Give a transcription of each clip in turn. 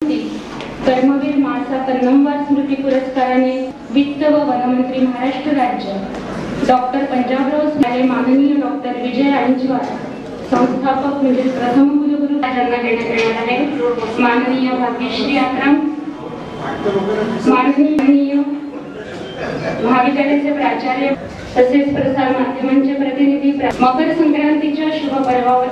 कर्मवीर माळसा कन्नमवार स्मृती पुरस्काराने वित्त व वनमंत्री महाराष्ट्र राज्य डॉक्टर पंजाबराव स्माले माननीय डॉक्टर विजय अंजवार संस्थापक म्हणजे प्रथम कुलगुरू यांना देण्यात येणार आहे। माननीय भाग्यश्री आक्रम, माननीय महाविद्यालयाचे प्राचार्य तसेच प्रसार माध्यमांचे प्रतिनिधी, मकर संक्रांतीच्या शुभ पर्वावर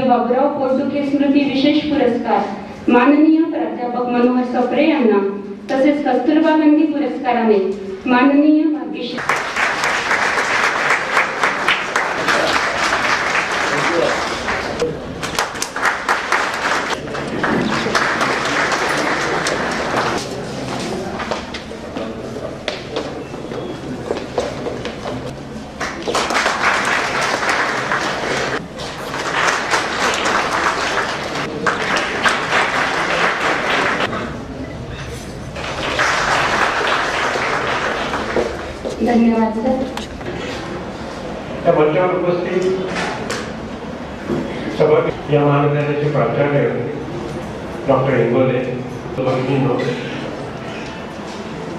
बाबुराव पोटुके स्मृती विशेष पुरस्कार माननीय प्राध्यापक मनोहर सप्रे यांना, तसेच कस्तुरबा गांधी पुरस्काराने माननीय भाग्यश्री धन्यवाद सर। त्या मंचावर उपस्थित सभा या महाविद्यालयाचे प्राचार्य डॉक्टर इंगोले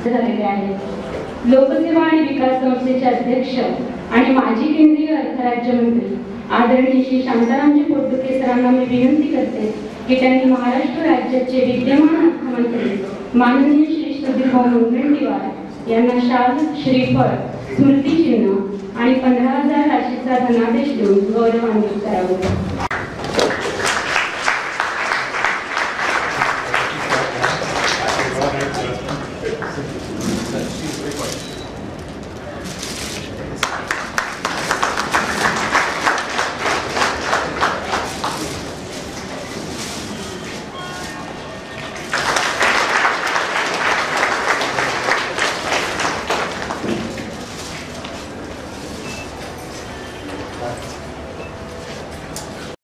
झालेले आहेत। लोकसेवा आणि विकास संस्थेचे अध्यक्ष आणि माजी केंद्रीय अर्थ राज्यमंत्री आदरणीय श्री शांतारामजी पोटुके सरांना मी विनंती करते की त्यांनी महाराष्ट्र राज्याचे विद्यमान अर्थमंत्री माननीय श्री सुधीरभाऊ मुनगंटीवार यांना शाल, श्रीफळ, स्मृतिचिन्ह आणि 15,000 राशीचा धनादेश देऊन गौरवान्वित करावे।